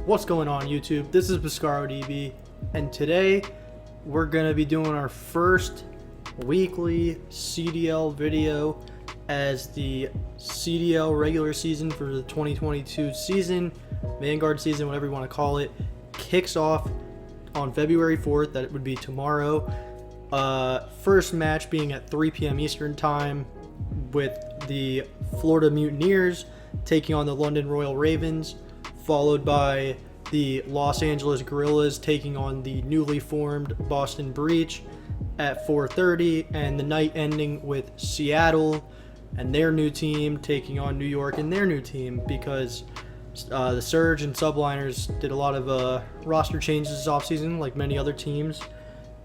What's going on, YouTube? This is PescaroDB, and today we're going to be doing our first weekly CDL video as the CDL regular season for the 2022 season, Vanguard season, whatever you want to call it, kicks off on February 4th. That would be tomorrow. First match being at 3 p.m. Eastern Time with the Florida Mutineers taking on the London Royal Ravens, followed by the Los Angeles Guerillas taking on the newly formed Boston Breach at 4:30, and the night ending with Seattle and their new team taking on New York and their new team, because the Surge and Subliners did a lot of roster changes this offseason, like many other teams.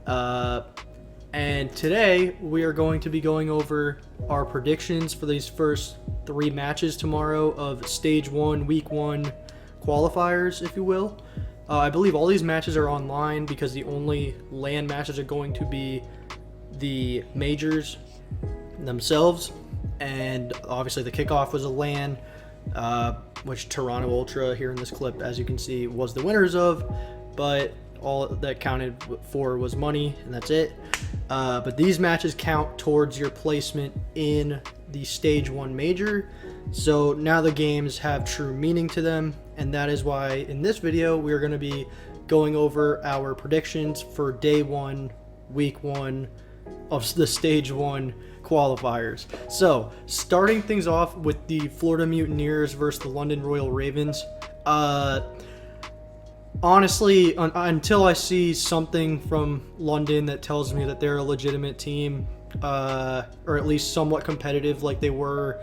And today we are going to be going over our predictions for these first three matches tomorrow of Stage 1, Week 1 qualifiers, if you will. I believe all these matches are online because the only LAN matches are going to be the majors themselves. And obviously the kickoff was a LAN, which Toronto Ultra here in this clip, as you can see, was the winners of. But all that counted for was money, and that's it. But these matches count towards your placement in the Stage 1 major. So now the games have true meaning to them, and that is why in this video we are going to be going over our predictions for Day 1, Week 1 of the Stage 1 qualifiers. So starting things off with the Florida Mutineers versus the London Royal Ravens. Honestly, until I see something from London that tells me that they're a legitimate team, or at least somewhat competitive like they were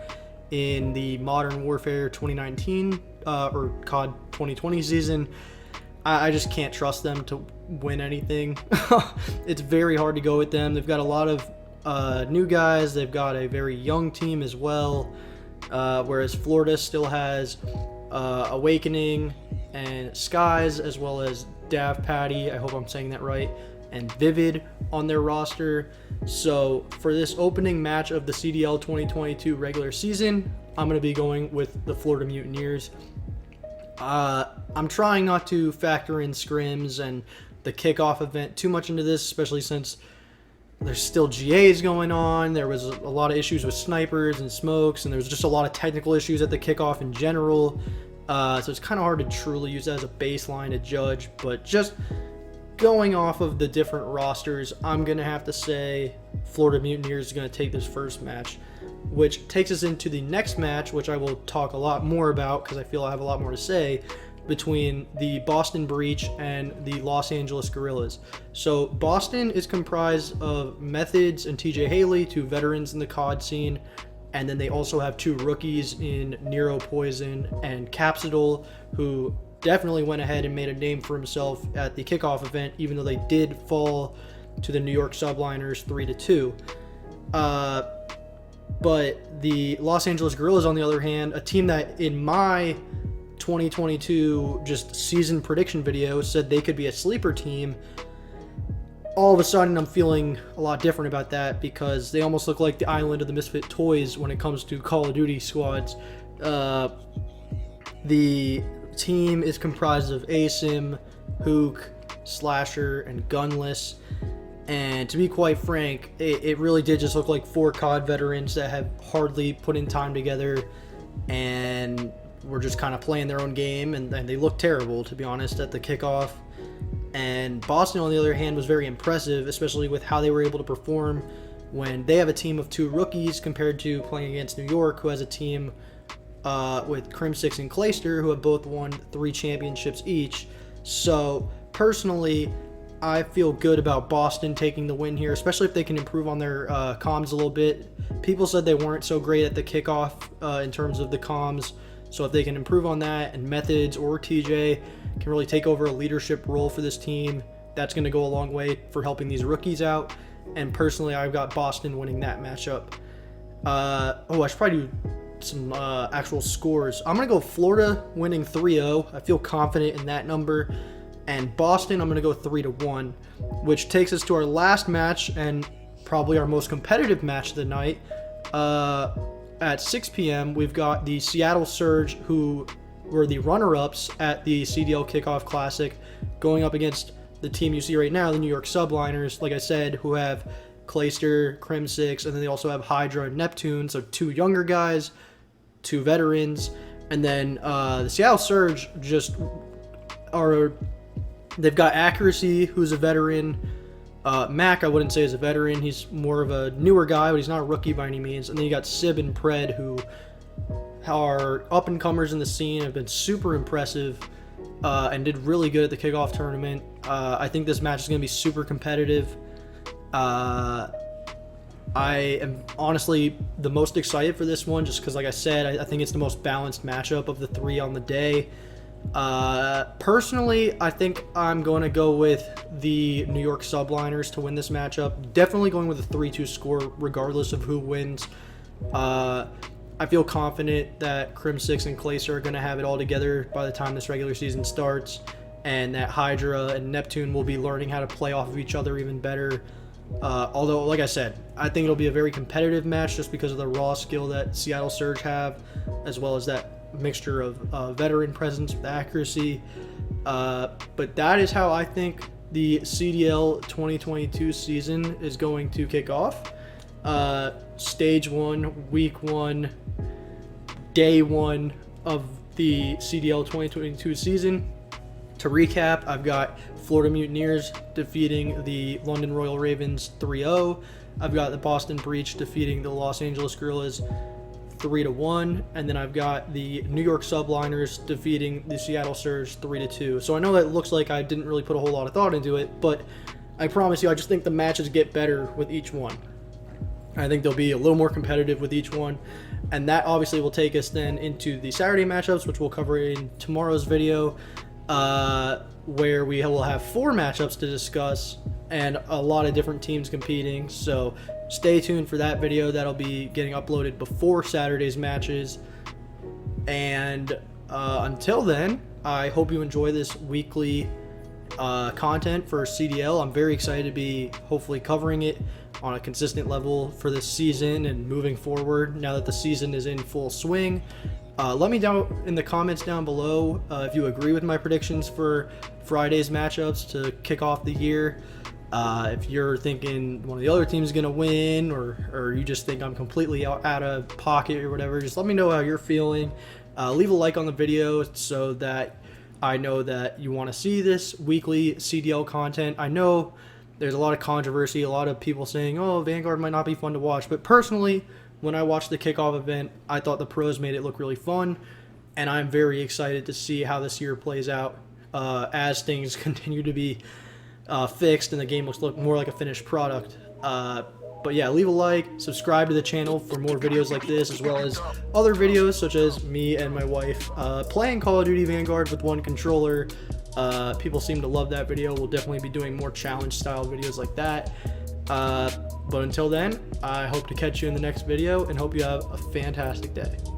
in the Modern Warfare 2019 or COD 2020 season, I just can't trust them to win anything. It's very hard to go with them. They've got a lot of new guys. They've got a very young team as well, whereas Florida still has Awakening and Skies, as well as Dav Patty, I hope I'm saying that right, and Vivid on their roster. So for this opening match of the CDL 2022 regular season, I'm going to be going with the Florida Mutineers. I'm trying not to factor in scrims and the kickoff event too much into this, especially since there's still GAs going on. There was a lot of issues with snipers and smokes, and there was just a lot of technical issues at the kickoff in general. So it's kind of hard to truly use that as a baseline to judge, but just going off of the different rosters, I'm going to have to say Florida Mutineers is going to take this first match, which takes us into the next match, which I will talk a lot more about because I feel I have a lot more to say, between the Boston Breach and the Los Angeles Guerillas. So Boston is comprised of Methods and TJ Haley, two veterans in the COD scene, and then they also have two rookies in Nero Poison and Capsidol, who definitely went ahead and made a name for himself at the kickoff event, even though they did fall to the New York Subliners 3-2. But the Los Angeles Guerillas, on the other hand, a team that in my 2022 just season prediction video said they could be a sleeper team, all of a sudden I'm feeling a lot different about that, because they almost look like the island of the misfit toys when it comes to Call of Duty squads. The team is comprised of ASIM, Hook, Slasher, and Gunless, and to be quite frank, it really did just look like four COD veterans that have hardly put in time together and were just kind of playing their own game, and they looked terrible, to be honest, at the kickoff. And Boston, on the other hand, was very impressive, especially with how they were able to perform when they have a team of two rookies compared to playing against New York, who has a team with Crim6 and Clayster, who have both won 3 championships each. So personally, I feel good about Boston taking the win here, especially if they can improve on their comms a little bit. People said they weren't so great at the kickoff in terms of the comms, so if they can improve on that, and Methods or TJ can really take over a leadership role for this team, that's going to go a long way for helping these rookies out. And personally, I've got Boston winning that matchup. I should probably do some actual scores. I'm going to go Florida winning 3-0. I feel confident in that number. And Boston, I'm going to go 3-1, which takes us to our last match and probably our most competitive match of the night. At 6 p.m., we've got the Seattle Surge, who were the runner-ups at the CDL Kickoff Classic, going up against the team you see right now, the New York Subliners, like I said, who have Clayster, Crim6, and then they also have Hydra and Neptune, so 2 younger guys, 2 veterans, and then the Seattle Surge just are, they've got Accuracy, who's a veteran. Mac, I wouldn't say is a veteran. He's more of a newer guy, but he's not a rookie by any means. And then you got Sib and Pred, who are up-and-comers in the scene, have been super impressive, and did really good at the kickoff tournament. I think this match is going to be super competitive. I am honestly the most excited for this one, just because, like I said, I think it's the most balanced matchup of the 3 on the day. Personally, I think I'm going to go with the New York Subliners to win this matchup. Definitely going with a 3-2 score regardless of who wins. I feel confident that Crim6 and Clayster are going to have it all together by the time this regular season starts, and that Hydra and Neptune will be learning how to play off of each other even better. Although, like I said, I think it'll be a very competitive match just because of the raw skill that Seattle Surge have, as well as that mixture of veteran presence with accuracy. But that is how I think the CDL 2022 season is going to kick off. Stage 1, week 1, day 1 of the CDL 2022 season. To recap, I've got Florida Mutineers defeating the London Royal Ravens 3-0. I've got the Boston Breach defeating the Los Angeles Guerillas 3-1, and then I've got the New York Subliners defeating the Seattle Surge 3-2. So I know that looks like I didn't really put a whole lot of thought into it, but I promise you, I just think the matches get better with each one. I think they'll be a little more competitive with each one, and that obviously will take us then into the Saturday matchups, which we'll cover in tomorrow's video, where we will have 4 matchups to discuss and a lot of different teams competing. So stay tuned for that video. That'll be getting uploaded before Saturday's matches. And until then, I hope you enjoy this weekly content for CDL. I'm very excited to be hopefully covering it on a consistent level for this season and moving forward now that the season is in full swing. Let me know in the comments down below if you agree with my predictions for Friday's matchups to kick off the year. If you're thinking one of the other teams is going to win, or you just think I'm completely out of pocket or whatever, just let me know how you're feeling. Leave a like on the video so that I know that you want to see this weekly CDL content. I know there's a lot of controversy, a lot of people saying, oh, Vanguard might not be fun to watch, but personally, when I watched the kickoff event, I thought the pros made it look really fun, and I'm very excited to see how this year plays out as things continue to be fixed and the game looks more like a finished product. But yeah, leave a like, subscribe to the channel for more videos like this, as well as other videos such as me and my wife playing Call of Duty Vanguard with one controller. People seem to love that video. We'll definitely be doing more challenge style videos like that. But until then, I hope to catch you in the next video and hope you have a fantastic day.